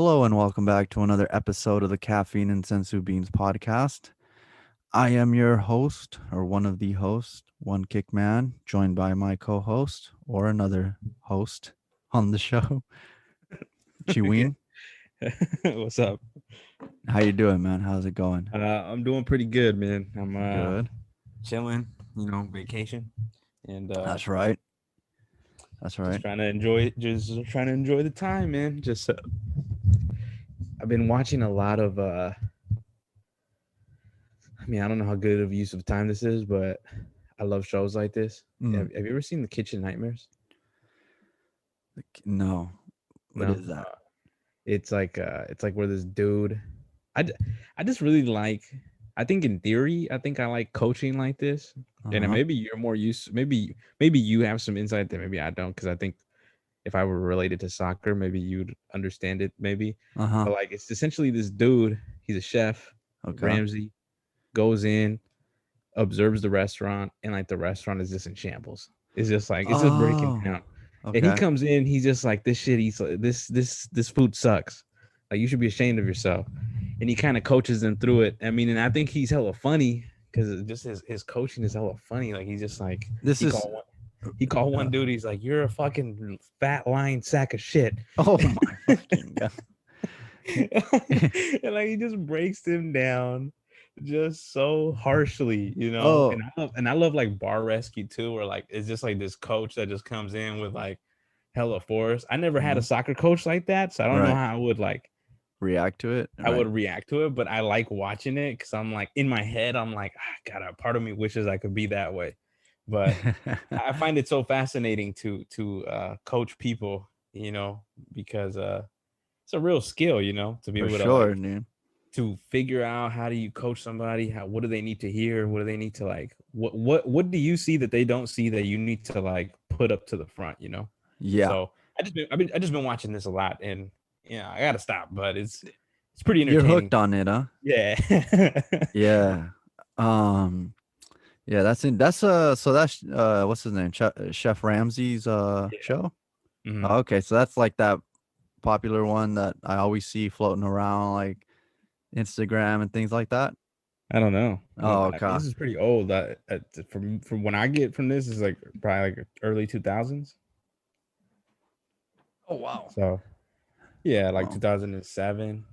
Hello and welcome back to another episode of the Caffeine and Sensu Beans podcast. I am your host, or one of the hosts, One Kick Man, joined by my co-host or another host on the show, Chiween. What's up? How you doing, man? How's it going? I'm doing pretty good, man. I'm Good. chilling, vacation, and That's right. That's just right. trying to enjoy it. Just trying to enjoy the time, man. I've been watching a lot of. I don't know how good of use of time this is, but I love shows like this. Mm, Have you ever seen The Kitchen Nightmares? no. What No. is that? It's like where this dude. I, d- I just really like. I think in theory, I think I like coaching like this. And then Uh-huh. maybe you're more used. Maybe you have some insight that maybe I don't, because I think if I were related to soccer, maybe you'd understand it. Maybe, Uh-huh. but like it's essentially this dude. He's a chef. Okay. Ramsey goes in, observes the restaurant, and like the restaurant is just in shambles. It's just breaking Oh, down. And he okay. comes in, he's just like, this shit. He's like, this food sucks. Like, you should be ashamed of yourself. And he kind of coaches them through it. I mean, and I think he's hella funny because just his coaching is hella funny. Like, he's just like, This he is called one. He called one dude. He's like, "You're a fucking fat lying sack of shit," oh my fucking god. and like he just breaks him down, just so harshly, Oh, And I love like Bar Rescue too, where like it's just like this coach that just comes in with like hella force. I never had a mhm. soccer coach like that, so I don't know Right. how React to it. I Right. would react to it, but I like watching it because I'm like in my head, I'm like, God, a part of me wishes I could be that way, but I find it so fascinating to coach people, because it's a real skill, to be For able to sure, like dude. to figure out how do you coach somebody, how what do they need to hear, what do they need to like, what do you see that they don't see that you need to like put up to the front. Yeah. So I just been watching this a lot, and I gotta stop, but it's pretty You're entertaining. hooked on it, huh? Yeah. Yeah. Um, yeah, that's what's his name? Chef Ramsay's Yeah. show? Mhm. Oh, okay, so that's like that popular one that I always see floating around like Instagram and things like that. I don't know. Oh, I mean, okay. this is pretty old. From when I get from this is like probably like early 2000s. Oh, wow. So yeah, like Wow. 2007,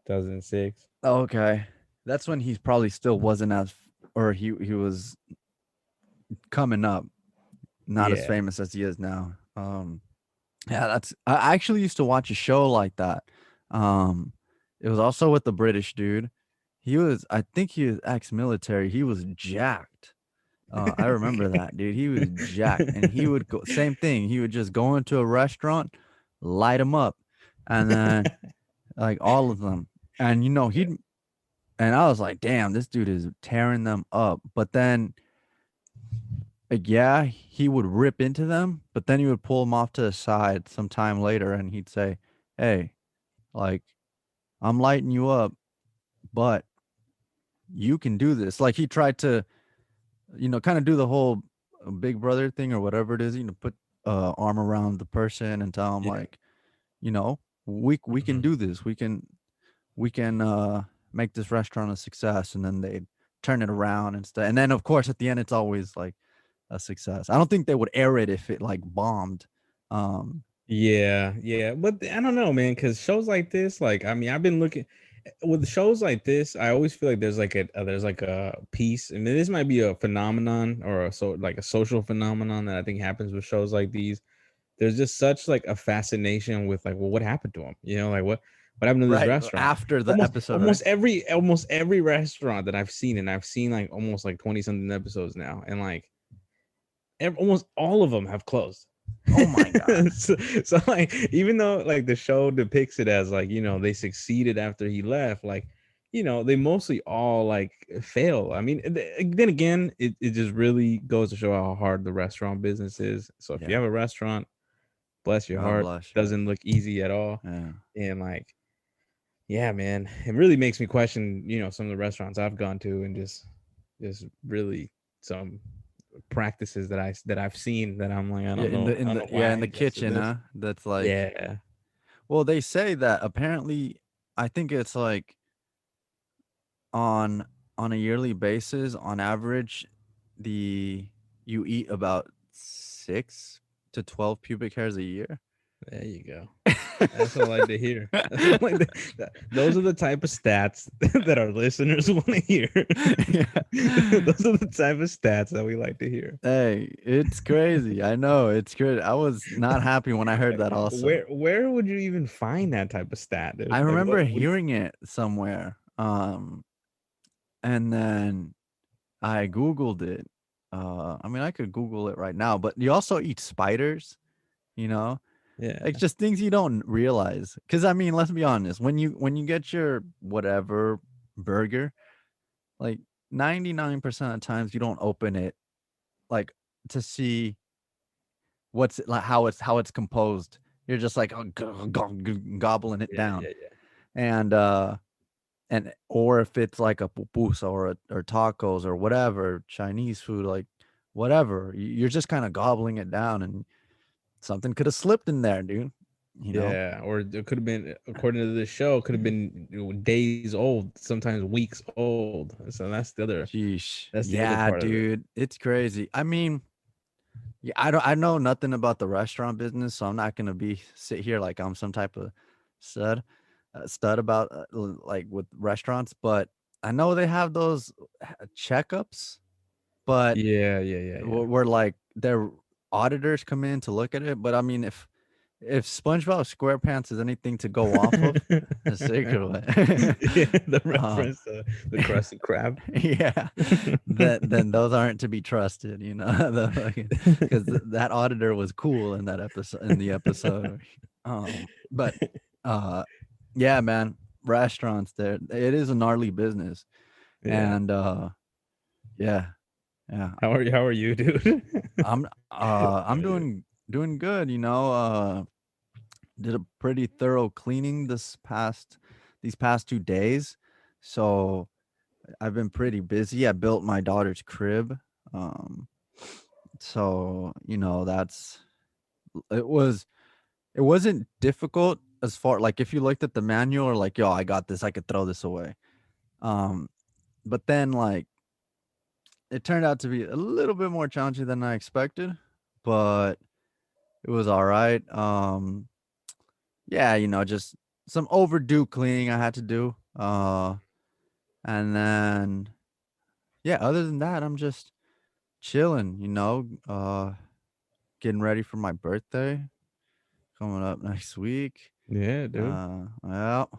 2006. Okay. That's when he probably still wasn't as or he was coming up, not as Yeah. famous as he is now. Yeah, that's I actually used to watch a show like that. Um, it was also with the British dude. I think he was ex-military. He was jacked. I remember that, dude. He was jacked, and he would go same thing. He would just go into a restaurant, light them up, and then like all of them. And he'd and I was like, damn, this dude is tearing them up. But then like, yeah, he would rip into them, but then he would pull them off to the side sometime later and he'd say, "Hey, like I'm lighting you up, but you can do this." Like he tried to, kind of do the whole big brother thing or whatever it is, put arm around the person and tell him Yeah. like, we can Mhm. do this. We can make this restaurant a success, and then they'd turn it around and stuff. And then of course at the end it's always like a success. I don't think they would air it if it like bombed. Yeah, yeah, but I don't know, man, because shows like this, like, I mean, I've been looking with shows like this. I always feel like there's like a piece. I mean, this might be a phenomenon or like a social phenomenon that I think happens with shows like these. There's just such like a fascination with like, well, what happened to him? Like what happened to this Right restaurant? after the Almost episode, right? almost every restaurant that I've seen, and I've seen like almost like 20 something episodes now, and like almost all of them have closed. Oh my god. so like, even though like the show depicts it as like, they succeeded after he left, like, they mostly all like fail. I mean, then again, it just really goes to show how hard the restaurant business is. So if you Yeah. have a restaurant, bless your God heart, bless you. doesn't look easy at all. Yeah. And like, yeah, man, it really makes me question, some of the restaurants I've gone to, and just really some practices that I've seen that I'm like, I Yeah, don't in know, the I in don't the know why yeah, I in the ingested kitchen, this. huh? That's like Yeah. Well, they say that apparently, I think it's like on on a yearly basis, on average, the you eat about 6 to 12 pubic hairs a year. There you go. That's what I like to hear. That's what I like those are the type of stats that our listeners want to hear. Yeah. Those are the type of stats that we like to hear. Hey, it's crazy. I know, it's good. I was not happy when I heard Like, that also. where would you even find that type of stat, I dude? Like remember what do you hearing it somewhere, and then I Googled it. I mean, I could Google it right now, but you also eat spiders, you know? Like, yeah. just things you don't realize. Because I mean, let's be honest, when you get your whatever burger, like, 99% of the times you don't open it, like, to see what's like, how it's composed. You're just like, gobbling it Yeah, down. yeah, yeah. And, or if it's like a pupusa or tacos or whatever, Chinese food, like, whatever, you're just kinda gobbling it down, and something coulda slipped in there, dude, you know? Yeah, or it could have been, according to this show, could have been days old, sometimes weeks old. So Sheesh. that's the other Yeah, part of it. dude, it's crazy. I mean, yeah, I know nothing about the restaurant business, so I'm not gonna sit here like I'm some type of stud stud about, like, with restaurants, but I know they have those checkups, but Yeah, yeah, yeah, yeah. where, like, their auditors come in to look at it, but I mean, if SpongeBob SquarePants is anything to go off of, the secret way, Yeah, the um, reference to the Krusty Krab. yeah, then those aren't to be trusted, the fucking, 'cause that auditor was cool in the episode. But, uh, yeah, man, restaurants there, it is a gnarly business, Yeah. and, yeah, yeah. How are you, dude? I'm doing good, did a pretty thorough cleaning these past 2 days. So, I've been pretty busy. I built my daughter's crib. Um, so, that's it was it wasn't difficult as far like if you looked at the manual or like, yo, I got this, I could throw this away. Um, but then like it turned out to be a little bit more challenging than I expected, but it was all right. Yeah, just some overdue cleaning I had to do. And then yeah, other than that, I'm just chilling, getting ready for my birthday coming up next week. Yeah, dude. Well,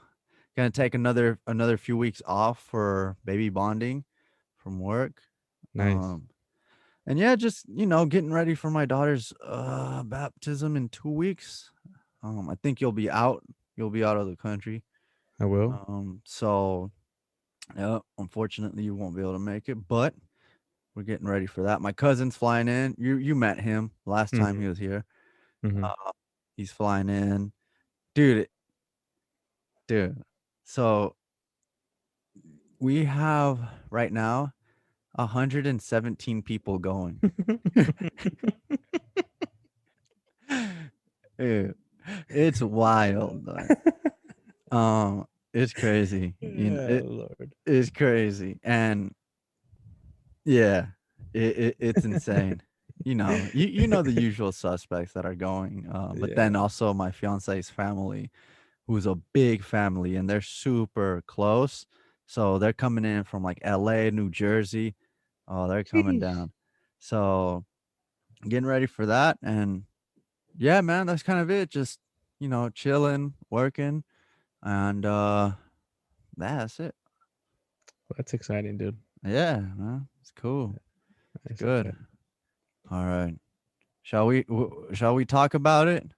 gonna take another few weeks off for baby bonding from work. Nice. Um, and yeah, just getting ready for my daughter's baptism in 2 weeks. I think You'll be out of the country. I will. So yeah, unfortunately, you won't be able to make it, but we're getting ready for that. My cousin's flying in. You met him last time he Mhm. was here. Mhm. Uh, he's flying in, dude. Dude, so we have right now 117 people going. Dude, it's wild. Like, it's crazy. Yeah, Lord. It's crazy, and yeah, it's insane. You know the usual suspects that are going, but then Yeah. also my fiance's family, who's a big family, and they're super close. So they're coming in from like LA, New Jersey. Oh, they're coming Sheesh. down. So getting ready for that. And yeah, man, that's kind of it. Just, chilling, working, and that's it. That's exciting, dude. Yeah, man. It's cool. It's That's good. exciting. All right. Shall we talk about it?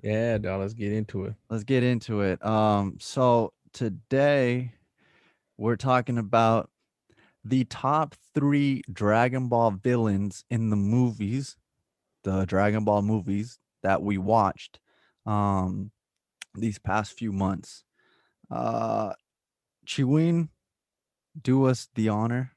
Yeah, dog, let's get into it. Let's get into it. So today we're talking about the top 3 Dragon Ball villains in the Dragon Ball movies that we watched um these past few months. Uh Chiwin, do us the honor.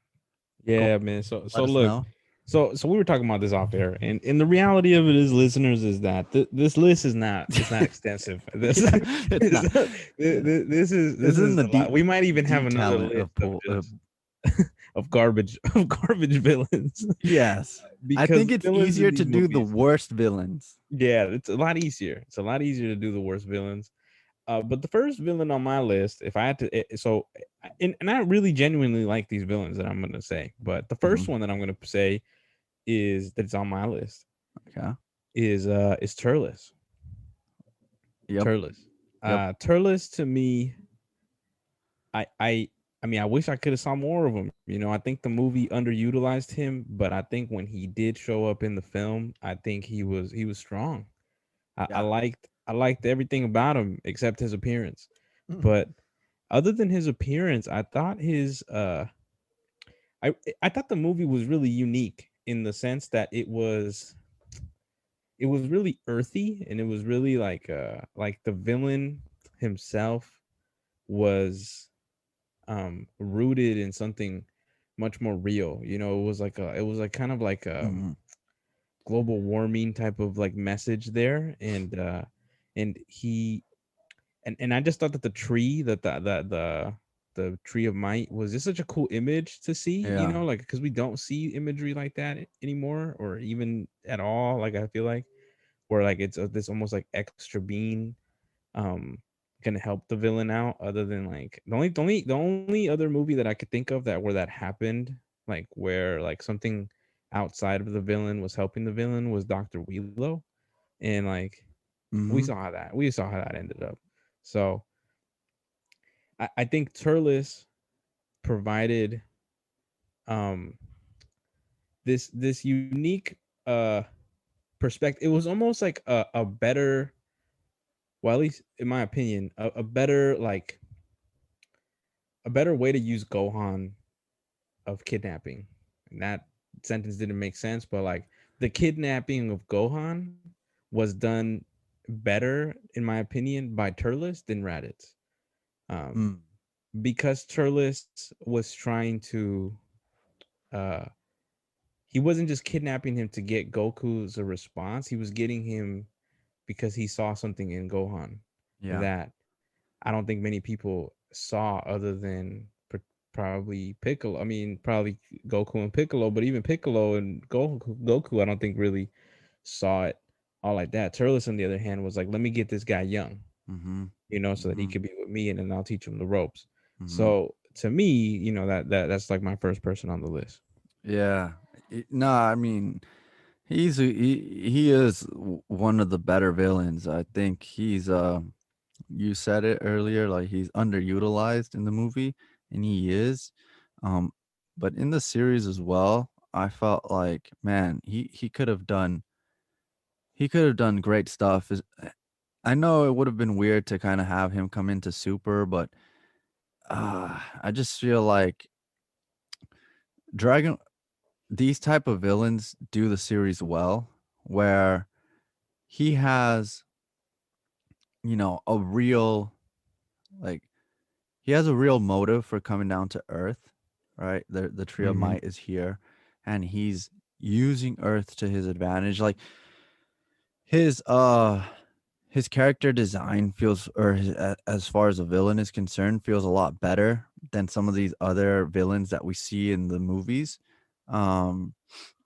Go Yeah, man. So let us look, know. So we were talking about this off air, and the reality of it is, listeners, is that this list is not, it's not extensive. This Yeah, it's not. this This isn't is the a lot. We might even have deep another talent list of of pull. just of garbage of garbage villains Yes, I because think the it's villains in easier to these do the movies, worst villains. yeah, it's a lot easier. It's a lot easier to do the worst villains. But the first villain on my list, if I had to, and I really genuinely like these villains that I'm gonna say, but the Mhm. first one that I'm gonna say is that's on my list Okay. is Turles. Yep. Turles. Yep. Turles to me, I I I mean, I wish I could have saw more of him. You know, I think the movie underutilized him, but I think when he did show up in the film, I think he was strong. Yeah. I liked everything about him except his appearance. Mhm. But other than his appearance, I thought I thought the movie was really unique in the sense that it was really earthy, and it was really like the villain himself was rooted in something much more real. You know, it was like kind of like Mhm. global warming type of like message there, and he and I just thought that the tree that the tree of might was just such a cool image to see, you Yeah. know, like because we don't see imagery like that anymore, or even at all. Like I feel like where like it's this almost like extra being um can help the villain out, other than like the only other movie that I could think of that where that happened, like where like something outside of the villain was helping the villain, was Dr. Wheelo. And like Mhm. we saw how that ended up. So I think Turles provided um this unique perspective. It was almost like a better, well, at least in my opinion, a better like a better way to use Gohan of kidnapping. And that sentence didn't make sense, but like the kidnapping of Gohan was done better, in my opinion, by Turles than Raditz. Um, Mm. because Turles was trying to uh he wasn't just kidnapping him to get Goku's a response. He was getting him because he saw something in Gohan Yeah. that I don't think many people saw, other than probably Piccolo. I mean, probably Goku and Piccolo, but even Piccolo and Goku, I don't think really saw it all like that. Turles, on the other hand, was like, let me get this guy young, Mhm. you know, so that he Mhm. could be with me, and then I'll teach him the ropes. Mhm. So to me, you know, that's like my first person on the list. Yeah. No, I mean, he is one of the better villains. I think he's you said it earlier, like he's underutilized in the movie, and he is. Um, but in the series as well, I felt like, man, he could have done great stuff. I know it would have been weird to kind of have him come into Super, but I just feel like Dragon these type of villains do the series well, where he has, a real, like, he has a real motive for coming down to Earth, right? The Tree of Mm-hmm. Might is here, and he's using Earth to his advantage. Like his uh his character design feels, or as far as a villain is concerned, feels a lot better than some of these other villains that we see in the movies. Um,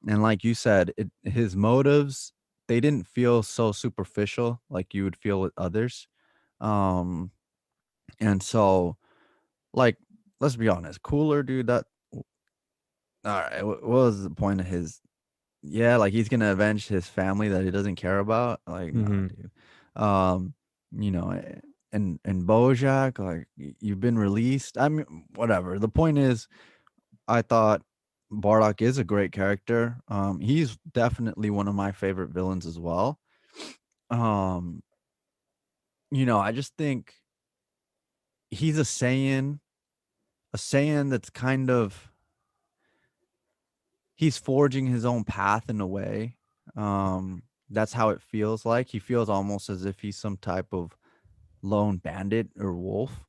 and like you said, his motives, they didn't feel so superficial like you would feel with others. Um, and so, like, let's be honest, Cooler, dude, that all right, what was the point of his, yeah, like he's gonna avenge his family that he doesn't care about? Like, nah, Mm-hmm. dude. Um, and Bojack, like you've been released. I mean, whatever. The point is, I thought Bardock is a great character. He's definitely one of my favorite villains as well. Um, I just think he's a Saiyan that's kind of, he's forging his own path in a way. That's how it feels like. He feels almost as if he's some type of lone bandit or wolf.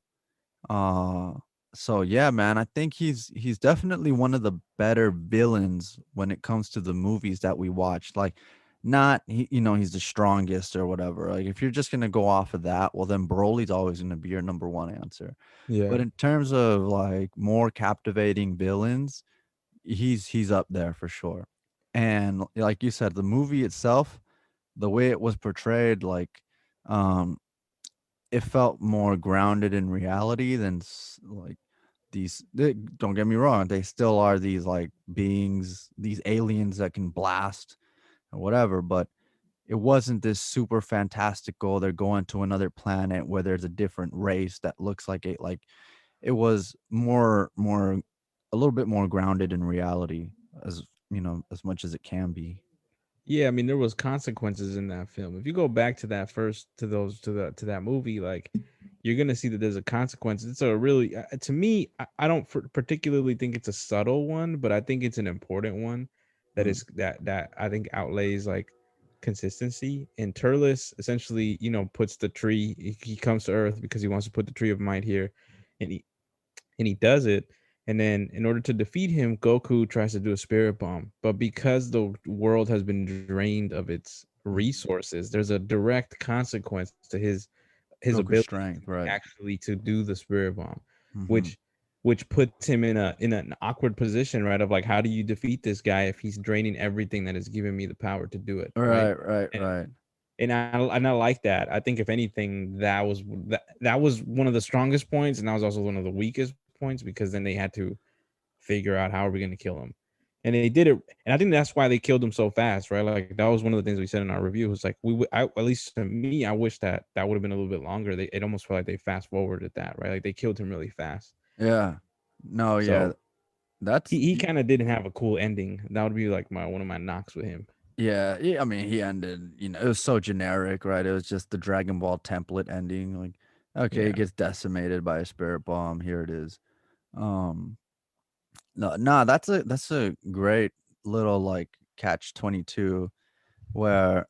Uh, So yeah, man, I think he's definitely one of the better villains when it comes to the movies that we watch. Like, not he's the strongest or whatever. Like, if you're just gonna go off of that, well, then Broly's always gonna be your number one answer. Yeah. But in terms of like more captivating villains, he's up there for sure. And like you said, the movie itself, the way it was portrayed, like, um, it felt more grounded in reality than like don't get me wrong, they still are these like beings, these aliens that can blast or whatever, but it wasn't this super fantastical, they're going to another planet where there's a different race that looks like it. Like, it was more a little bit more grounded in reality, as as much as it can be. Yeah, I mean there was consequences in that film. If you go back to that first to those to that movie, like you're gonna see that there's a consequence. It's a really to me, I don't particularly think it's a subtle one, but I think it's an important one that Mm. is that I think outlays like consistency. And Turles essentially, puts the tree. He comes to Earth because he wants to put the tree of might here, and he does it. And then, in order to defeat him, Goku tries to do a spirit bomb. But because the world has been drained of its resources, there's a direct consequence to his Goku's ability strength, right? actually to do the spirit bomb, Hmm. which puts him in an awkward position, right? Of like, how do you defeat this guy if he's draining everything that has given me the power to do it, right? Right, right, And right. and I like that. I think if anything, that was one of the strongest points, and that was also one of the weakest points because then they had to figure out how are we going to kill him, and they did it. And I think that's why they killed him so fast, right? Like that was one of the things we said in our review. Was like at least to me, I wish that would have been a little bit longer. It almost felt like they fast forwarded that, right? Like they killed him really fast. Yeah. No, yeah. So That's he kind of didn't have a cool ending. That would be like my one of my knocks with him. Yeah, I mean, he ended, it was so generic, right? It was just the Dragon Ball template ending. Like, okay, Yeah. it gets decimated by a spirit bomb. Here it is. Um, no, nah, that's a great little like catch 22 where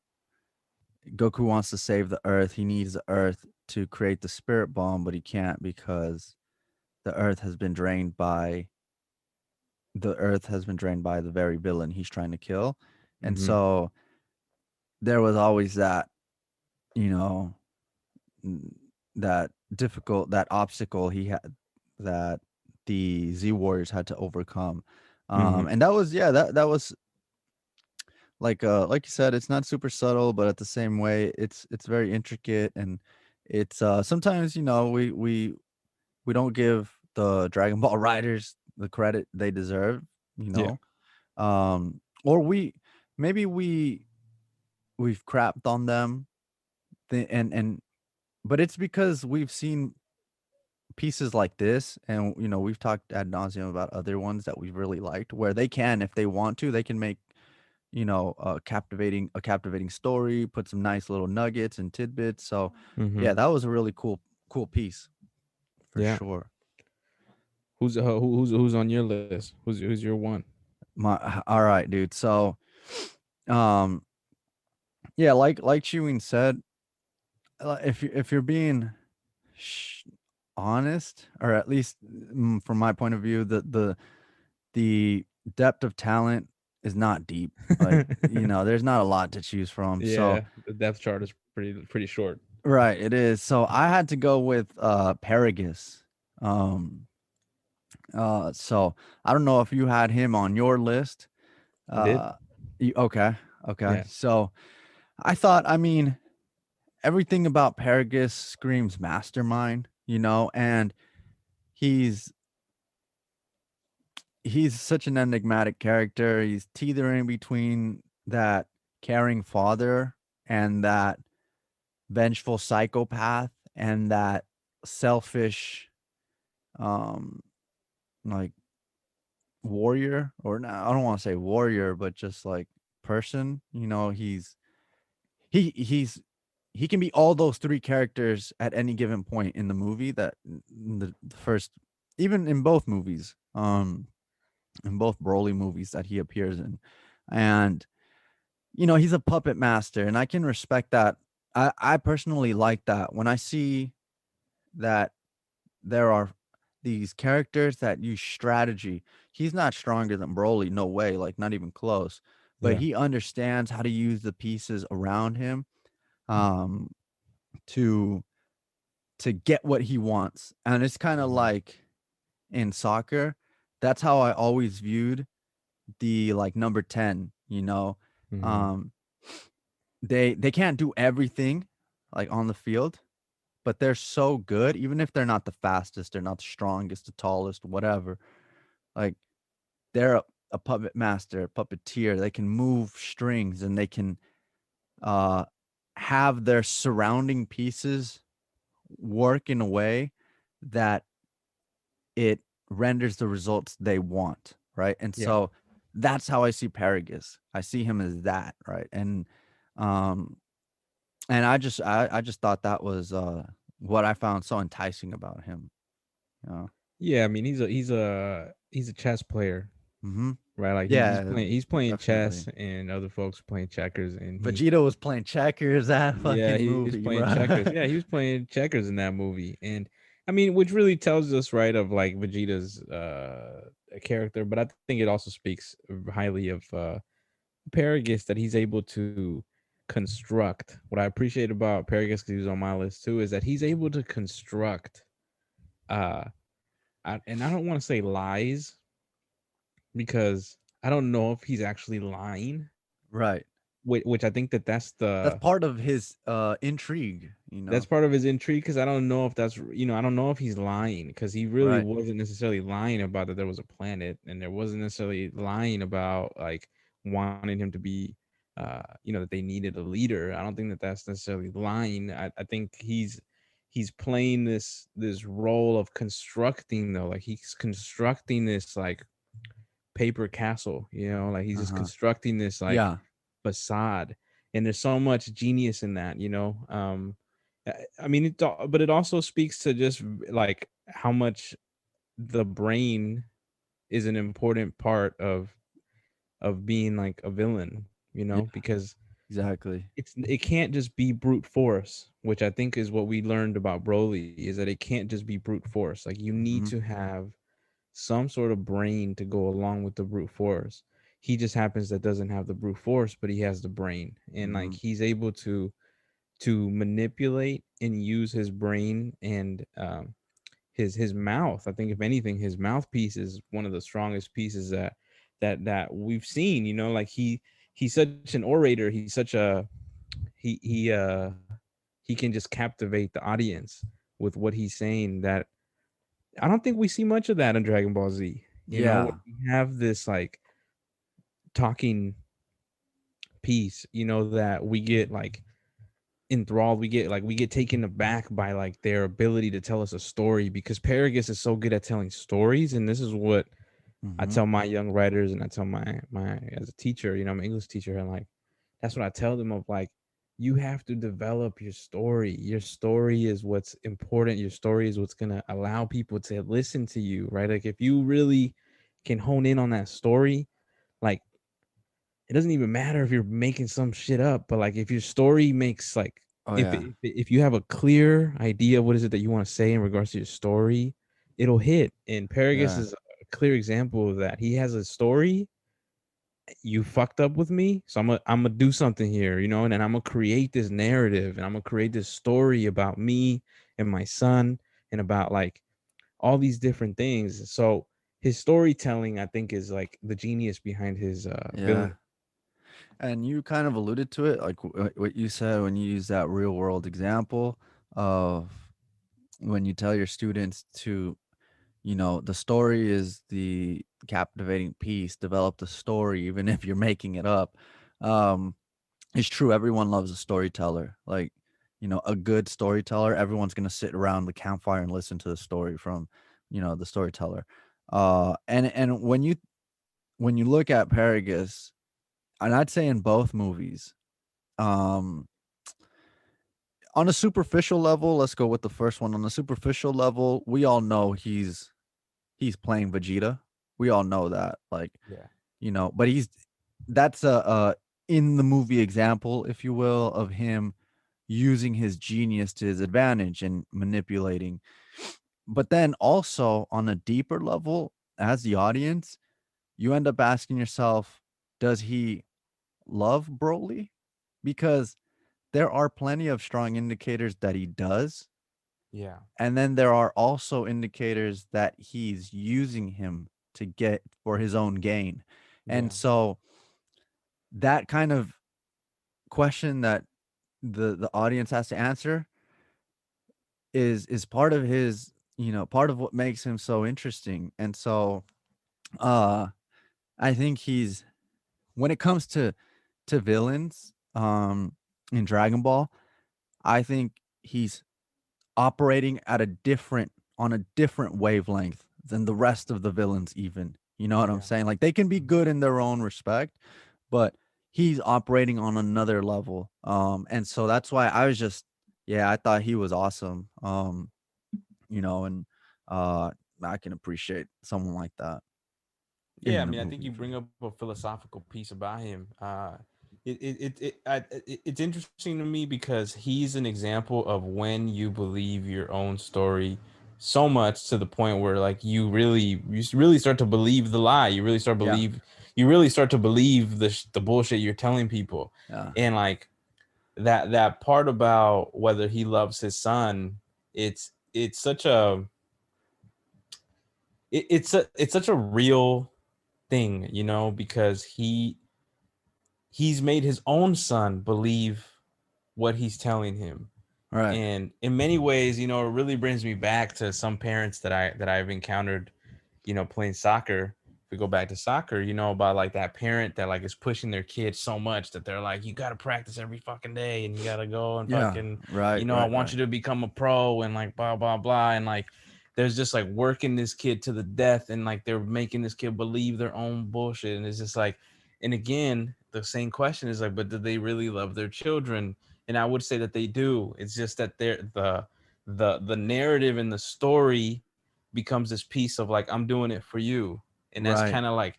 Goku wants to save the Earth. He needs the Earth to create the spirit bomb, but he can't because the Earth has been drained by the very villain he's trying to kill. And Hmm. so there was always that, you know, n- that obstacle he had, that the Z Warriors had to overcome. Hmm. And that was, yeah, that was like you said, it's not super subtle, but at the same way, it's very intricate, and it's sometimes, we don't give the Dragon Ball writers the credit they deserve, you Yeah. know. Or maybe we've crapped on them, and but it's because we've seen pieces like this, and we've talked ad nauseum about other ones that we've really liked, where they can, if they want to, they can make a captivating story, put some nice little nuggets and tidbits. So Hmm. yeah, that was a really cool piece for Yeah. sure. Who's on your list? Who's your one? All right, dude. So um yeah, like Chewing said, if you're being sh- honest, or at least, from my point of view, the depth of talent is not deep. Like, there's not a lot to choose from. So Yeah, the depth chart is pretty short. right, it is. So I had to go with Paragus. Um so I don't know if you had him on your list. I did. Uh okay, okay. Yeah. So I thought, I mean, everything about Paragus screams mastermind, and he's he's such an enigmatic character. He's teetering between that caring father and that vengeful psychopath and that selfish, um like, warrior, or no, I don't want to say warrior, but just like person. He's he can be all those three characters at any given point in the movie, that in the first, even in both movies, in both Broly movies that he appears in. And he's a puppet master, and I can respect that. I personally like that when I see that there are these characters that use strategy. He's not stronger than Broly, no way, like not even close. But Yeah. he understands how to use the pieces around him um to get what he wants. And it's kind of Mhm. like in soccer, that's how I always viewed the like number 10, you know. Mhm. Um they can't do everything like on the field, but they're so good even if they're not the fastest, they're not the strongest, the tallest, whatever. Like they're a puppet master, a puppeteer. They can move strings and they can uh have their surrounding pieces work in a way that it renders the results they want, right? And Yeah. so that's how I see Paragus. I see him as that, right? Um and I just thought that was what I found so enticing about him. You know? Yeah, I mean, he's a chess player, Mhm. right? Like Yeah, he's playing chess, definitely. and other folks playing checkers, and he Vegeta was playing checkers that yeah, fucking he was movie, playing bro. checkers. Yeah, he was playing checkers in that movie, and I mean, which really tells us, right, of like Vegeta's character, but I think it also speaks highly of Paragus, that he's able to construct. What I appreciate about Paragus, because he was on my list too, is that he's able to construct. Uh, and I don't want to say lies, because I don't know if he's actually lying. Right. Which I think that That's part of his intrigue, you that's know. part of his intrigue, because I don't know if I don't know if he's lying, because he really Right. wasn't necessarily lying about that there was a planet, and there wasn't necessarily lying about like wanting him to be that they needed a leader. I don't think that that's necessarily lying. I think he's playing this role of constructing, though, like he's constructing this like paper castle, like he's just Uh-huh. constructing this like Yeah. facade, and there's so much genius in that. I mean, but it also speaks to just like how much the brain is an important part of being like a villain, Yeah, because exactly. it can't just be brute force, which I think is what we learned about Broly, is that it can't just be brute force. Like, you need Mhm. to have some sort of brain to go along with the brute force. He just happens that doesn't have the brute force, but he has the brain, and like Mhm. he's able to manipulate and use his brain and his mouth. I think if anything, his mouthpiece is one of the strongest pieces that we've seen. Like he's such an orator. He's such a he can just captivate the audience with what he's saying, that I don't think we see much of that in Dragon Ball Z. Where Yeah. we have this like talking piece, that we get like enthralled, we get taken aback by like their ability to tell us a story, because Paragus is so good at telling stories. And this is what I Mhm. tell my young writers, and I tell my as a teacher, I'm an English teacher, and like that's what I tell them, of like, you have to develop your story. Your story is what's important. Your story is what's gonna allow people to listen to you, right? Like, if you really can hone in on that story, like, it doesn't even matter if you're making some shit up, but like if your story makes like, Oh, if yeah. if you have a clear idea of what is it that you want to say in regards to your story, it'll hit. And Paragus Yeah. is a clear example of that. He has a story. You fucked up with me, so I'm gonna do something here, and then I'm gonna create this narrative, and I'm gonna create this story about me and my son, and about like all these different things. So his storytelling, I think, is like the genius behind his Yeah. villain. And you kind of alluded to it, like what you said when you use that real world example of when you tell your students to, the story is the captivating piece, develop the story, even if you're making it up. Um, it's true. Everyone loves a storyteller. Like, a good storyteller, everyone's going to sit around the campfire and listen to the story from, the storyteller. And when you look at Paragus, and I'd say in both movies, um, on a superficial level, let's go with the first one. On a superficial level, we all know he's playing Vegeta. We all know that, like, Yeah. but that's a in the movie example, if you will, of him using his genius to his advantage and manipulating. but then also on a deeper level, as the audience, you end up asking yourself, does he love Broly? Because there are plenty of strong indicators that he does. Yeah. And then there are also indicators that he's using him to get for his own gain. Yeah. And so that kind of question that the audience has to answer is part of his, part of what makes him so interesting. And so uh I think he's, when it comes to villains in Dragon Ball, I think he's operating at a different on a different wavelength than the rest of the villains even. You know what I'm Yeah. saying? Like they can be good in their own respect, but he's operating on another level. And so that's why I was just, yeah, I thought he was awesome. And uh I can appreciate someone like that Yeah, I in the mean, I think movie you for bring sure. up a philosophical piece about him. It's interesting to me because he's an example of when you believe your own story so much to the point where like you really start to believe the lie. Yeah. You really start to believe the bullshit you're telling people. Yeah. And like that part about whether he loves his son, it's such a it's such a real thing, because he's made his own son believe what he's telling him. Right. And in many ways, it really brings me back to some parents that I've encountered, playing soccer. If we go back to soccer, about like that parent that like is pushing their kid so much that they're like, you got to practice every fucking day and you got to go and Yeah. fucking, Right. I Right. want Right. you to become a pro and like blah blah blah, and like there's just like working this kid to the death, and like they're making this kid believe their own bullshit. And it's just like, and again, the same question is like, but do they really love their children? And I would say that they do. It's just that they're the narrative and the story becomes this piece of like, I'm doing it for you. And Right.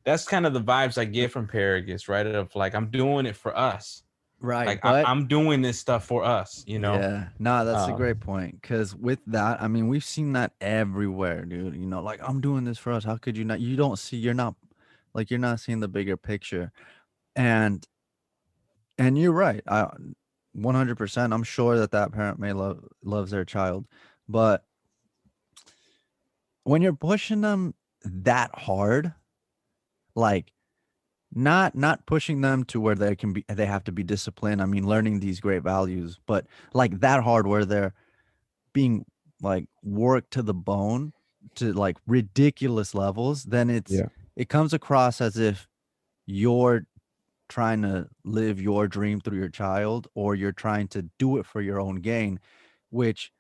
that's kind of the vibes I get from Paragus, right? Of like, I'm doing it for us. Right. Like But I'm doing this stuff for us. yeah, no, that's a Um, great point. Because with that, I mean, we've seen that everywhere, dude. Like I'm doing this for us. How could you not? You don't see. You're not like you're not seeing the bigger picture. And you're right. 100%. I'm sure that parent may loves their child, but when you're pushing them that hard, like not pushing them to where they have to be disciplined. I mean, learning these great values, but like that hard where they're being like worked to the bone to like ridiculous levels, then Yeah. it comes across as if you're trying to live your dream through your child, or you're trying to do it for your own gain, which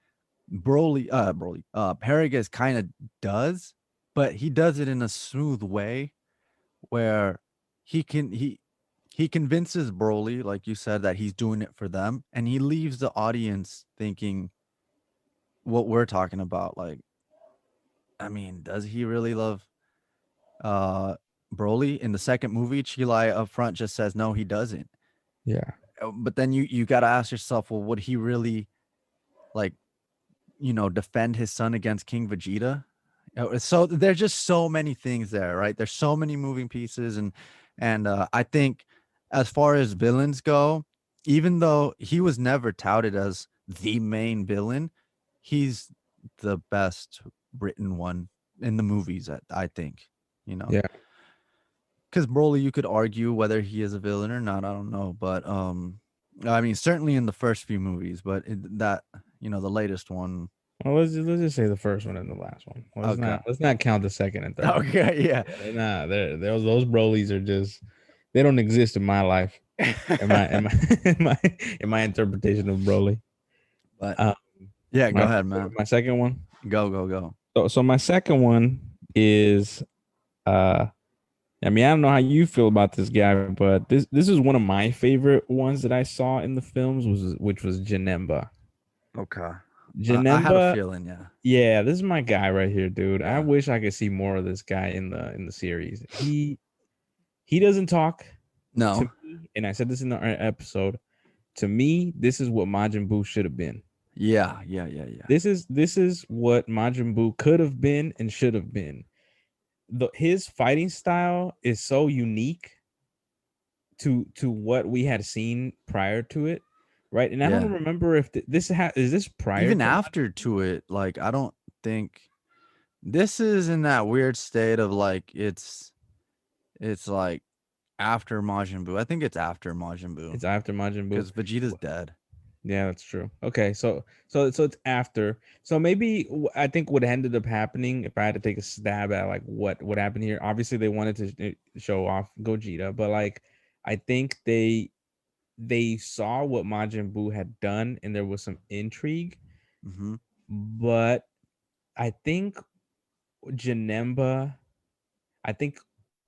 Paragus kind of does, but he does it in a smooth way where he can he convinces Broly, like you said, that he's doing it for them, and he leaves the audience thinking what we're talking about. Like, I mean, does he really love uh Broly? In the second movie, Chilai up front just says no, he doesn't. Yeah. But then you got to ask yourself, well, would he really like, defend his son against King Vegeta? So there's just so many things there, right? There's so many moving pieces, and I think as far as villains go, even though he was never touted as the main villain, he's the best written one in the movies. I think, you know, Yeah. because Broly, you could argue whether he is a villain or not. I don't know, but I mean, certainly in the first few movies, but that, the latest one. Well, let's just say the first one and the last one. Okay. Let's not count the second and third one. Okay. Yeah. Yeah, they're not. Those Brolys are just, they don't exist in my life. In my in my interpretation of Broly. But Um, yeah, go my ahead, man. my second one. Go. So my second one is I mean, I don't know how you feel about this guy, but this is one of my favorite ones that I saw in the films, which was Janemba. Okay. I had a Janemba, feeling, yeah. yeah, this is my guy right here, dude. I Yeah. wish I could see more of this guy in the series. He doesn't talk No. to me, and I said this in the episode. To me, this is what Majin Buu should have been. Yeah. This is what Majin Buu could have been and should have been. His fighting style is so unique to what we had seen prior to it, right? And I Yeah. don't remember if is this prior Even to after to it, like I don't think this is in that weird state of like it's like after Majin Buu. I think it's after Majin Buu it's after Majin Buu. because Vegeta's dead. Yeah, that's true. Okay, so it's after. So maybe I think what ended up happening, if I had to take a stab at like what happened here, obviously they wanted to show off Gogeta, but like I think they saw what Majin Buu had done, and there was some intrigue. Mm-hmm. But I think Janemba, I think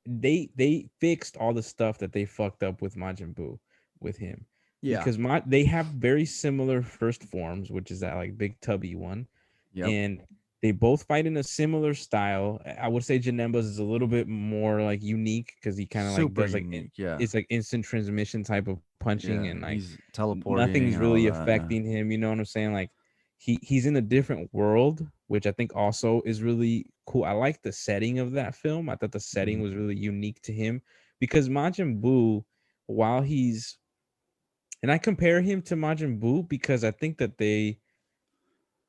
they fixed all the stuff that they fucked up with Majin Buu with him. Yeah. Because they have very similar first forms, which is that like big tubby one, Yep. and they both fight in a similar style. I would say Janemba's is a little bit more like unique because he kind of like Super does like unique. Yeah. it's like instant transmission type of punching, Yeah. and like He's teleporting nothing's and all really that. affecting him. You know what I'm saying? Like he's in a different world, which I think also is really cool. I like the setting of that film. I thought the setting Mhm. was really unique to him because Majin Buu, while he's and I compare him to Majin Buu because I think that they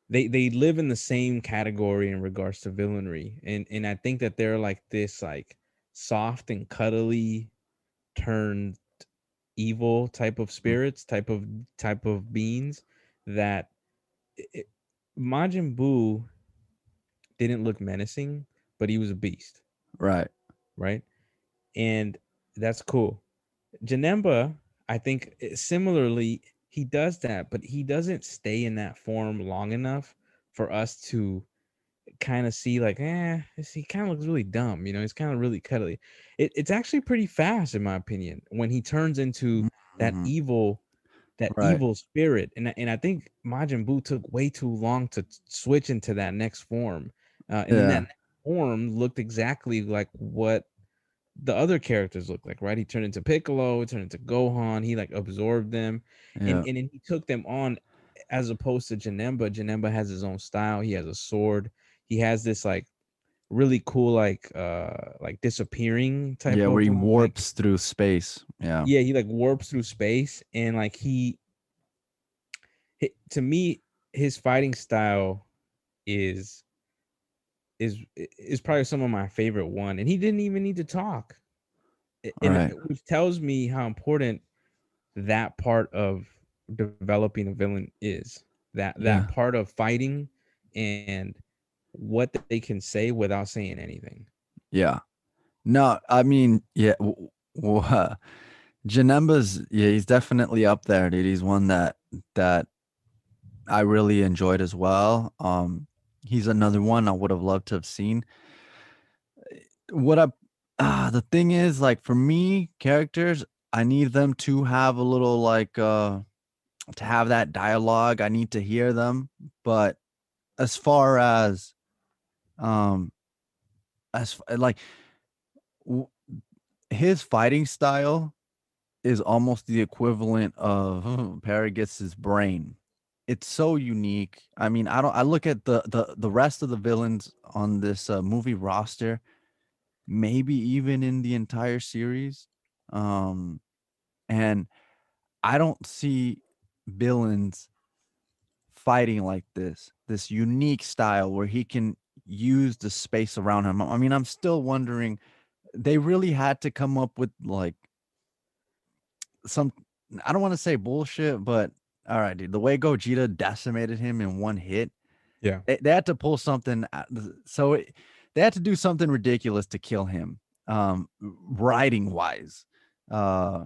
live in the same category in regards to villainry, and I think that they're like this like soft and cuddly turned evil type of Mm. spirits, type of beings that it, Majin Buu didn't look menacing, but he was a beast, Right. right? And that's cool. Janemba, I think similarly, he does that, but he doesn't stay in that form long enough for us to kind of see like, he kind of looks really dumb, he's kind of really cuddly. It's actually pretty fast, in my opinion, when he turns into that Mm-hmm. Right. evil spirit. And I think Majin Buu took way too long to switch into that next form. And then that Yeah. next form looked exactly like what the other characters look like, right? He turned into Piccolo, he turned into Gohan, he like absorbed them, and Yeah. and then he took them on as opposed to Janemba. Janemba has his own style, he has a sword, he has this like really cool like disappearing type Yeah. Where of he like warps through space. Yeah. yeah, he like warps through space and like to me his fighting style is is probably some of my favorite one, and he didn't even need to talk. All And right. which tells me how important that part of developing a villain is, that Yeah. part of fighting and what they can say without saying anything. Yeah. No, I mean, yeah. Janemba's, yeah, he's definitely up there, dude. He's one that I really enjoyed as well. He's another one I would have loved to have seen. What I the thing is, like for me, characters, I need them to have a little like to have that dialogue. I need to hear them. But as far um like w- his fighting style is almost the equivalent of Perry gets his brain. It's so unique. I mean, I look at the rest of the villains on this movie roster, maybe even in the entire series. Um and I don't see villains fighting like this unique style where he can use the space around him. I mean, I'm still wondering, they really had to come up with like some, I don't want to say bullshit, but all right, dude, the way Gogeta decimated him in one hit, Yeah. they had to pull something so they had to do something ridiculous to kill him, writing wise. uh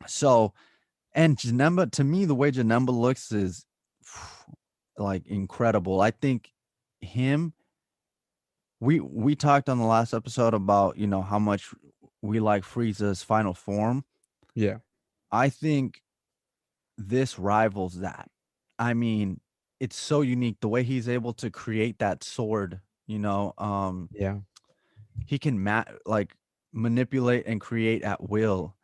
so and Janemba, to me, the way Janemba looks is like incredible. I think him, we talked on the last episode about, how much we like Frieza's final form. Yeah. I think this rivals that. I mean, it's so unique the way he's able to create that sword, Yeah. he can manipulate and create at will,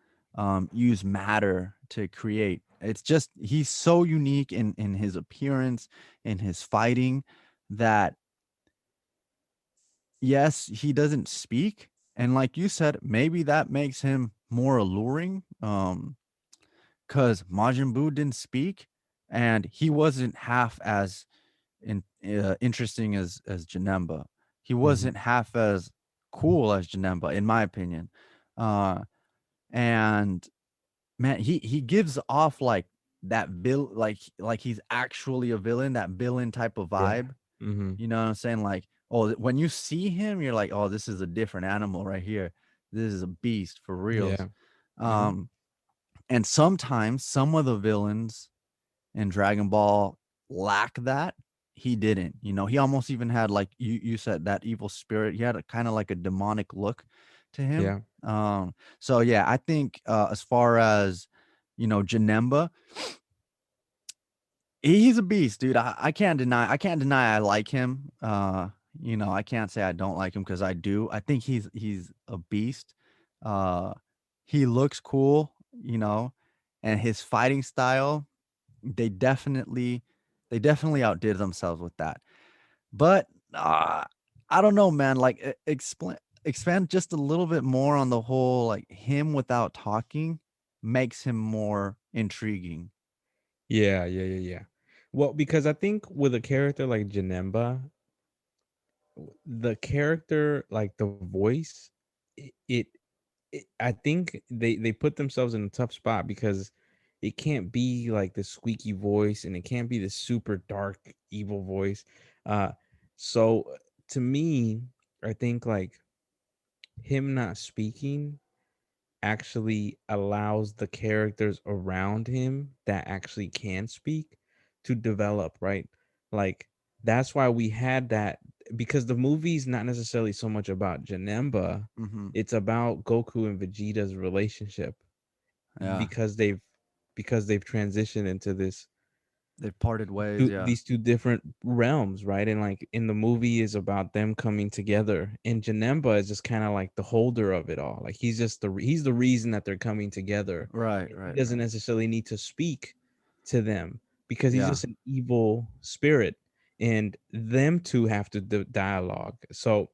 use matter to create. It's just he's so unique in his appearance, in his fighting, that yes, he doesn't speak, and like you said, maybe that makes him more alluring. Because Majin Buu didn't speak, and he wasn't half as interesting as Janemba. He Mhm. wasn't half as cool as Janemba, in my opinion. Uh, and man, he gives off like that like he's actually a villain, that villain type of Yeah. vibe. Mhm. You know what I'm saying? Like, oh, when you see him, you're like, oh, this is a different animal right here. This is a beast for reals. Yeah. Mhm. Um, and sometimes some of the villains in Dragon Ball lack that. He didn't. You know, he almost even had like you said that evil spirit. He had a kind of like a demonic look to him. Yeah. So yeah, I think as far as Janemba, he's a beast, dude. I can't deny. I can't deny I like him. I can't say I don't like him because I do. I think he's a beast. Uh, he looks cool, and his fighting style. They definitely, they definitely outdid themselves with that. But I don't know, man. Like, explain, expand just a little bit more on the whole, like him without talking makes him more intriguing. Yeah, yeah, yeah, yeah. Well, because I think with a character like Janemba, the character, like the voice, it, it, I think they put themselves in a tough spot because it can't be like the squeaky voice and it can't be the super dark evil voice. Uh, so to me, I think like him not speaking actually allows the characters around him that actually can speak to develop, right? Like that's why we had that, because the movie's not necessarily so much about Janemba, Hmm. it's about Goku and Vegeta's relationship Yeah, because they've transitioned into this they've parted ways. Yeah, these two different realms, right? And like in the movie is about them coming together, and Janemba is just kind of like the holder of it all. Like he's the reason that they're coming together. right, He right, doesn't right. necessarily need to speak to them because he's Yeah, just an evil spirit, and them two have to dialogue. So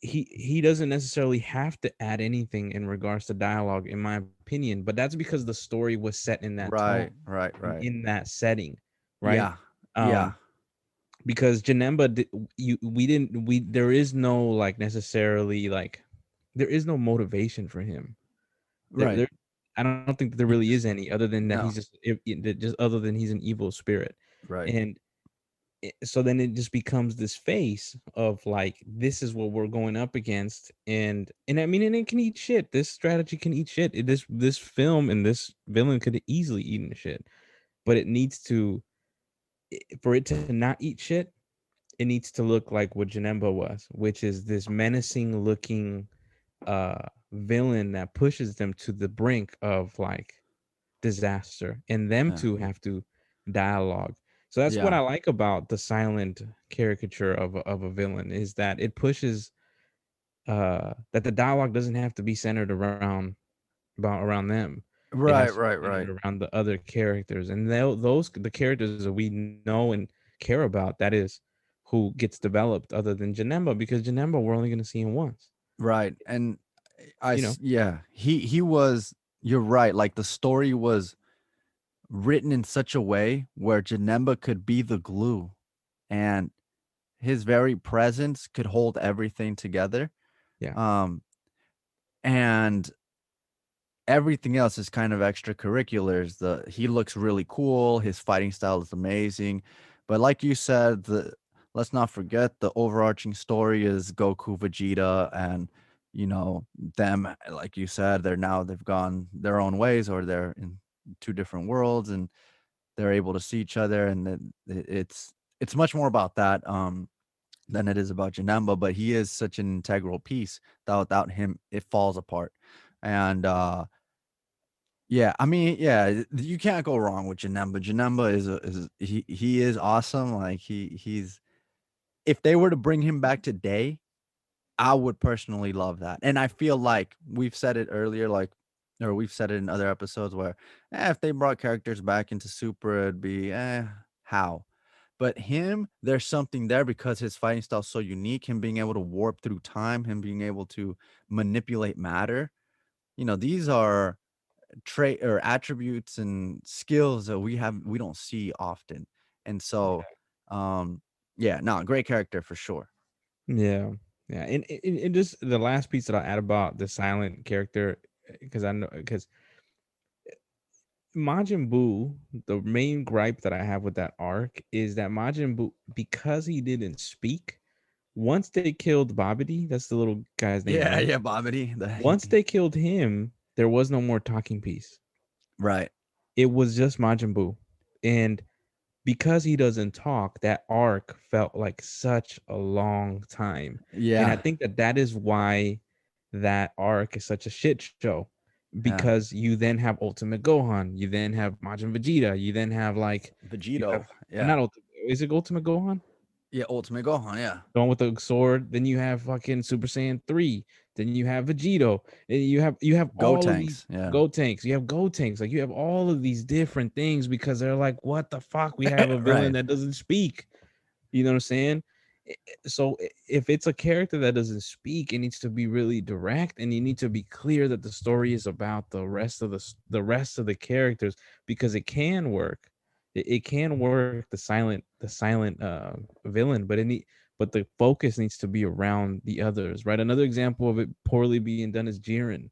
he doesn't necessarily have to add anything in regards to dialogue, in my opinion, but that's because the story was set in that tone right, right, and right. in that setting, right? Yeah, yeah, um because Janemba we didn't we there is no like necessarily like there is no motivation for him. right. There I don't think that there He really just is any other than that no, he's just other than he's an evil spirit. right, And so then it just becomes this face of like this is what we're going up against, and I mean, and it can eat shit. This strategy can eat shit. This film and this villain could have easily eaten shit, but it needs to for it to not eat shit, it needs to look like what Janemba was, which is this menacing looking villain that pushes them to the brink of like disaster, and them yeah, two have to dialogue. So that's what yeah, I like about the silent caricature of of a villain, is that it pushes that the dialogue doesn't have to be centered around them. It right, has to be right, centered right. around the other characters, and those the characters that we know and care about. That is who gets developed, other than Janemba, because Janemba we're only going to see him once. Right. And You know, yeah, he was, you're right. Like the story was written in such a way where Janemba could be the glue, and his very presence could hold everything together. yeah, Um, and everything else is kind of extracurriculars. He looks really cool. His fighting style is amazing. But like you said, let's not forget the overarching story is Goku, Vegeta, and them. Like you said, they've gone their own ways, or they're in two different worlds, and they're able to see each other. And it's much more about that than it is about Janemba. But he is such an integral piece that without him, it falls apart. And yeah, I mean, yeah, you can't go wrong with Janemba. Janemba he is awesome. Like he's if they were to bring him back today, I would personally love that. And I feel like we've said it earlier, like or we've said it in other episodes where if they brought characters back into Super, it'd be how. But him, there's something there because his fighting style is so unique. Him being able to warp through time, him being able to manipulate matter. These are trait or attributes and skills that we don't see often. And so, um, yeah, no, great character for sure. Yeah, yeah, and just the last piece that I add about the silent character, because I know because Majin Buu, the main gripe that I have with that arc is that Majin Buu, because he didn't speak, once they killed Babidi, that's the little guy's name, Yeah, right? yeah, Bobbity. Once they killed him, there was no more talking piece. Right. It was just Majin Buu, and because he doesn't talk, that arc felt like such a long time. And I Yeah. think that is why that arc is such a shit show, Yeah. because you then have Ultimate Gohan, you then have Majin Vegeta, you then have you have Vegito. not Yeah. is it Ultimate Gohan? Yeah. Ultimate Gohan. Yeah. The one with the sword. Then you have fucking Super Saiyan 3. Then you have Vegito. And you have Go all of these tanks. Yeah. Go Tanks. You have Go Tanks. Like you have all of these different things because they're like, what the fuck? We have a villain Right. that doesn't speak. You know what I'm saying? So if it's a character that doesn't speak, it needs to be really direct, and you need to be clear that the story is about the rest of the characters, because it can work. It can work, the silent villain, but the focus needs to be around the others, right? Another example of it poorly being done is Jiren.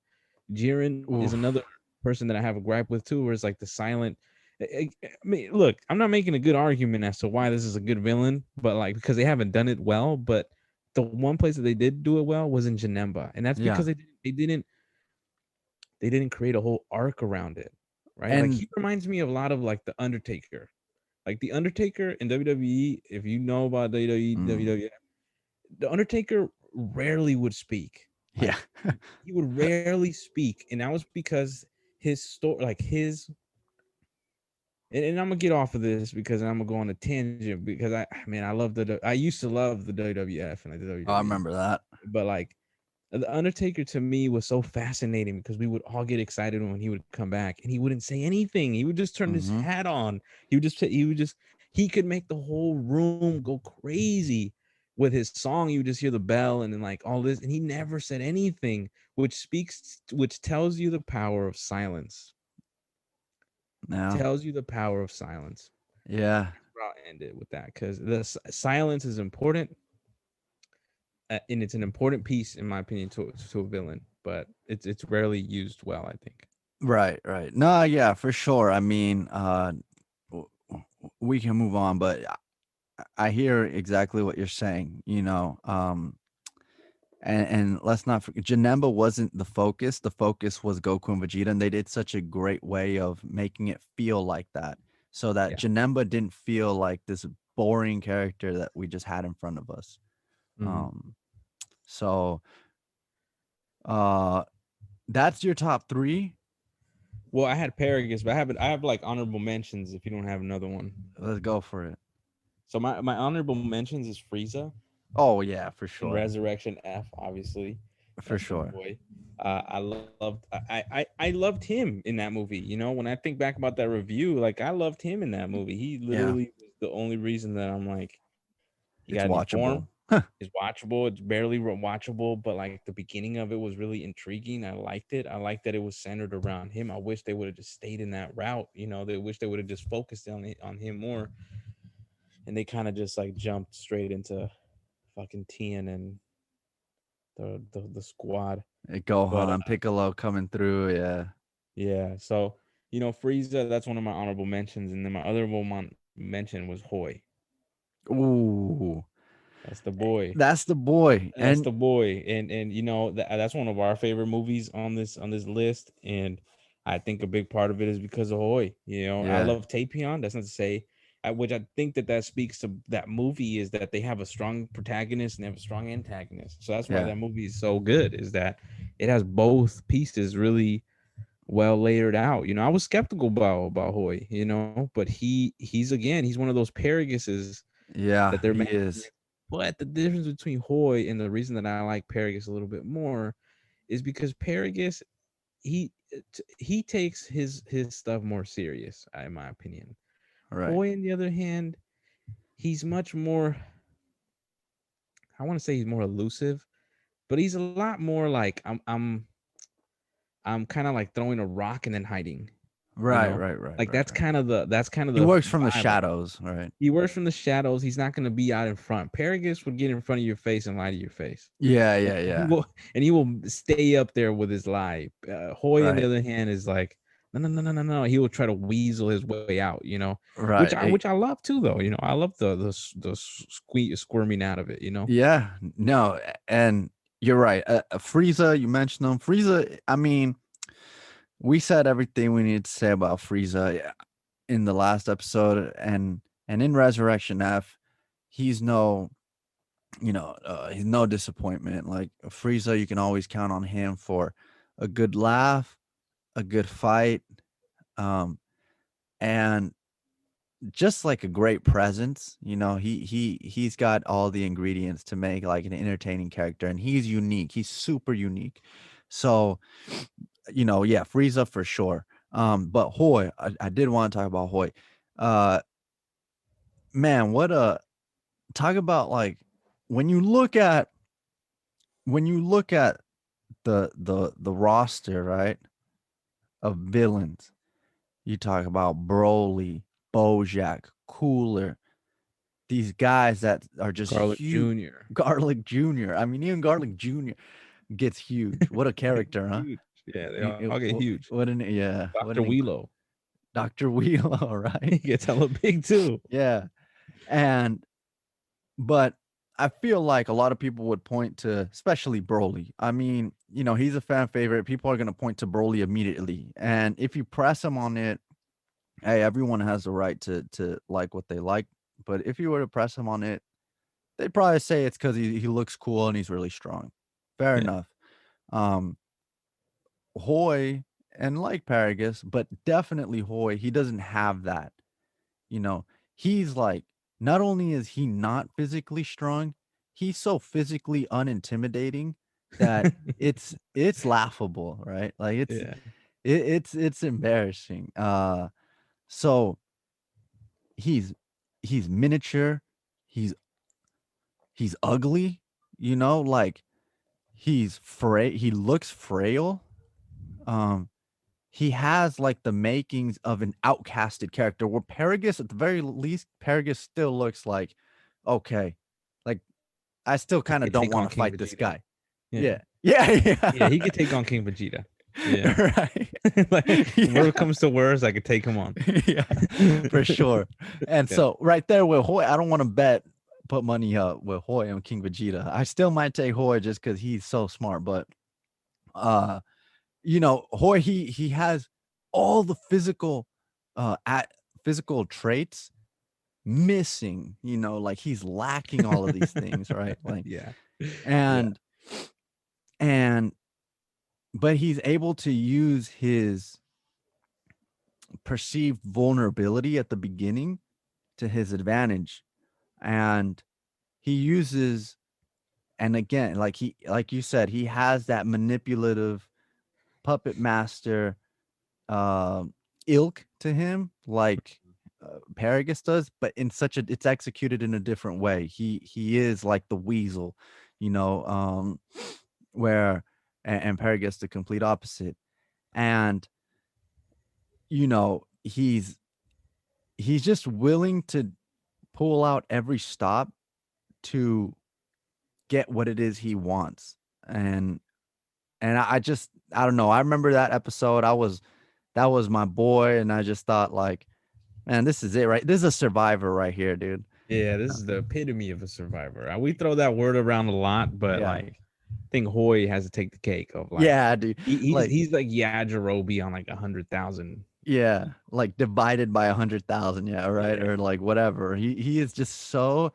Jiren is Oof. another person that I have a gripe with too, where it's like the silent. I mean, look, I'm not making a good argument as to why this is a good villain, but like because they haven't done it well. But the one place that they did do it well was in Janemba, and that's Yeah. because they didn't create a whole arc around it, right? Like And he reminds me of a lot of like the Undertaker. Like the Undertaker in WWE, if you know about WWE, mm, WWF, the Undertaker rarely would speak. yeah. Like he would rarely speak, and that was because his story, like his, and I'm gonna get off of this because I'm gonna go on a tangent because I used to love the WWF and the Oh, I WWE, remember that. but like the Undertaker to me was so fascinating because we would all get excited when he would come back and he wouldn't say anything. He would just turn his Hmm. hat on. He could make the whole room go crazy with his song. You would just hear the bell and then like all this, and he never said anything, which tells you the power of silence. Yeah. Tells you the power of silence. Yeah. I'll end it with that because silence is important, and it's an important piece, in my opinion, to a villain. But it's rarely used well, I think. Right. Right. No. Yeah. For sure. I mean, w- we can move on, but I hear exactly what you're saying. And let's not forget, Janemba wasn't the focus. The focus was Goku and Vegeta, and they did such a great way of making it feel like that, so that Yeah. Janemba didn't feel like this boring character that we just had in front of us. Mhm. Um, so uh, that's your top three. Well, I had Paragus, but I have like honorable mentions if you don't have another one. Let's go for it. So my honorable mentions is Frieza Oh yeah, for and sure, Resurrection F, obviously. for That's the sure. boy. I loved him in that movie. You know, when I think back about that review, like I loved him in that movie. He Yeah, literally was the only reason that I'm like, he it's got any form. watchable. It's watchable. It's barely watchable, but like the beginning of it was really intriguing. I liked it. I liked that it was centered around him. I wish they would have just stayed in that route. You know, they wish they would have just focused on him more, and they kind of just like jumped straight into fucking Tien and the squad. But Gohan, Piccolo coming through. Yeah. yeah, so Frieza, that's one of my honorable mentions, and then my other mention was Hoy. Ooh, That's the boy. that's the boy. That's And the boy, and that's one of our favorite movies on this list, and I think a big part of it is because of Hoy. I yeah, love Tapion. That's not to say, which I think that speaks to that movie is that they have a strong protagonist and they have a strong antagonist. So that's why yeah, that movie is so good. Is that it has both pieces really well layered out. I was skeptical about Hoy, but he's one of those Paraguses yeah. that they're He making. is. But the difference between Hoy and the reason that I like Paragus a little bit more is because Paragus he takes his stuff more serious, in my opinion. Right. Hoy, on the other hand, he's much more. I want to say he's more elusive, but he's a lot more like I'm kind of like throwing a rock and then hiding. You Right, know, right, right, like right, right. that's kind of He the works from the vibe. shadows, right? He works from the shadows. He's not going to be out in front. Paragus would get in front of your face and lie to your face. Yeah, And yeah, he yeah. will, and he will stay up there with his lie. Hoy, on the Right, other hand, is like, no, no, no, no, no, no. He will try to weasel his way out. You know, right. which I love too, though. You know, I love the squirming out of it. You know. Yeah, no, and you're right. Frieza, you mentioned him. Frieza, I mean, we said everything we need to say about Frieza in the last episode, and in Resurrection F, he's no, he's no disappointment. Like Frieza, you can always count on him for a good laugh, a good fight, um, and just like a great presence. He's got all the ingredients to make like an entertaining character, and he's unique. He's super unique. So, yeah, Frieza for sure. But Hoy, I did want to talk about Hoy. Uh, man, what a talk about like when you look at the roster, right, of villains. You talk about Broly, Bojack, Cooler, these guys that are just Garlic huge. Jr. Garlic Jr. I mean, even Garlic Jr. gets huge. What a character, huh? Huge. Yeah, they all get huge. What an yeah. What Dr. an Wheelo. Dr. Wheelo, He right? gets hella big too. Yeah. But I feel like a lot of people would point to, especially Broly. I mean, he's a fan favorite. People are going to point to Broly immediately. And if you press him on it, hey, everyone has the right to like what they like. But if you were to press him on it, they'd probably say it's because he looks cool and he's really strong. Fair Yeah. enough. Hoy and like Paragus, but definitely Hoy, he doesn't have that. He's like, not only is he not physically strong, he's so physically unintimidating that it's laughable, right? Like Yeah. it's embarrassing. So he's miniature, he's ugly, like he looks frail. He has like the makings of an outcasted character, where Paragus, at the very least, Paragus still looks like, okay, like I still kind of don't want to fight this guy. Yeah. Yeah, he could take on King Vegeta. Yeah. Right. Like, Yeah. where it comes to words, I could take him on. Yeah, for sure. And Yeah. so right there with Hoy, I don't want to put money up with Hoy and King Vegeta. I still might take Hoy just because he's so smart, but Hoy, he has all the physical physical traits missing, like he's lacking all of these things, right? Like, Yeah. and but he's able to use his perceived vulnerability at the beginning to his advantage, and he uses, and again, like you said, he has that manipulative puppet master ilk to him, like Paragus does, but it's executed in a different way. He is like the weasel, where and Paragus the complete opposite. And he's just willing to pull out every stop to get what it is he wants. And I don't know. I remember that episode. That was my boy, and I just thought like, man, this is it, right? This is a survivor right here, dude. Yeah, this is the epitome of a survivor. We throw that word around a lot, but Yeah. like, I think Hoy has to take the cake of like, Yeah, dude. he's like Yajirobe on like 100,000. Yeah, like divided by 100,000. Yeah, right, Yeah. or like whatever. He is just so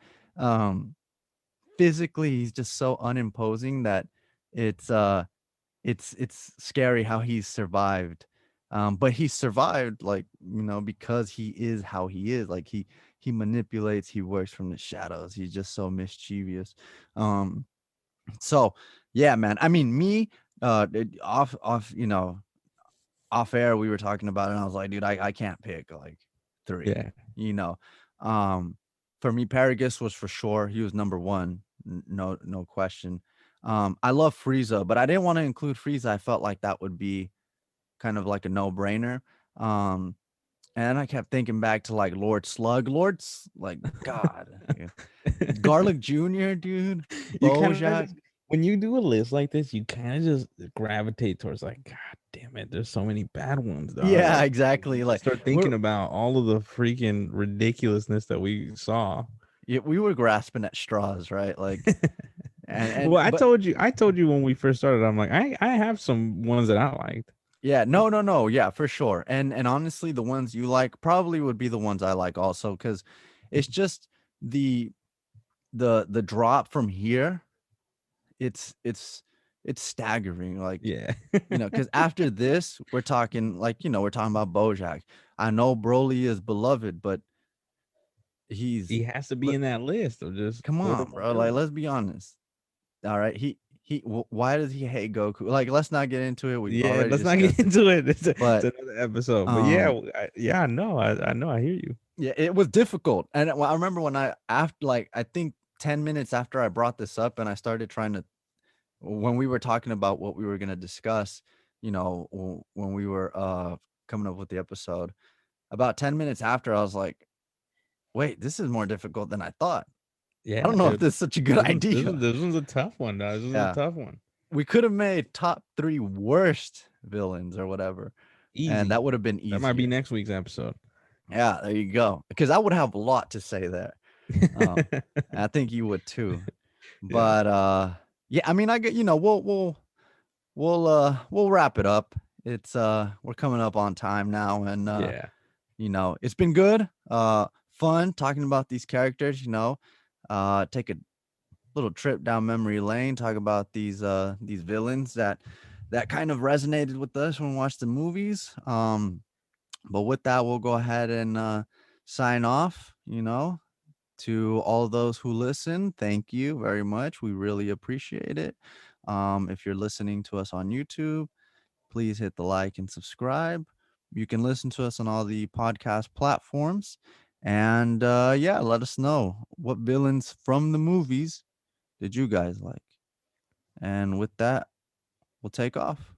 physically, he's just so unimposing that it's scary how he's survived. But he survived, like, because he is how he is. Like he manipulates, he works from the shadows. He's just so mischievous. So yeah, man. I mean, me, off, off air we were talking about it, and I was like, dude, I can't pick like three. Yeah. You know, for me, Paragus was for sure. He was number one, no question. I love Frieza, but I didn't want to include Frieza. I felt like that would be kind of like a no brainer. Um, and I kept thinking back to like Lord Slug. Lord's like God, Garlic Jr., dude, You kind of Bojack. when you do a list like this, you kind of just gravitate towards like, God damn it, there's so many bad ones, dog. Yeah, Like, exactly. you Like start thinking about all of the freaking ridiculousness that we saw. yeah, we were grasping at straws, right? Like, and Well, I but told you when we first started, I'm like, I have some ones that I liked. yeah, no, yeah, for sure. And honestly, the ones you like probably would be the ones I like also, because it's just the the drop from here. It's staggering. Like, Yeah. because after this, we're talking like, we're talking about Bojack. I know Broly is beloved, but he's He has to be look, in that list of just come on, quotable bro. Like, villains. let's be honest. All right, why does he hate Goku? Like, let's not get into it. We've Yeah, already let's not get discussed it. into it. It's But another episode. But yeah, I know. I know. I hear you. yeah, it was difficult. And I remember when after like I think 10 minutes after I brought this up and I started trying to, when we were talking about what we were going to discuss, when we were coming up with the episode, about 10 minutes after, I was like, wait, this is more difficult than I thought. Yeah, I don't know if dude. this is such a good idea. This one's a tough one, dog. This one's Yeah. a tough one. We could have made top 3 worst villains or whatever. Easy. And that would have been easy. That might be next week's episode. Yeah, there you go. Because I would have a lot to say there. I think you would too. But yeah, I mean, I get, we'll wrap it up. It's we're coming up on time now, and yeah, it's been good, fun talking about these characters. Take a little trip down memory lane, talk about these villains that kind of resonated with us when we watched the movies. But with that, we'll go ahead and sign off. To all of those who listen, thank you very much. We really appreciate it. If you're listening to us on YouTube, please hit the like and subscribe. You can listen to us on all the podcast platforms. And yeah, let us know what villains from the movies did you guys like. And with that, we'll take off.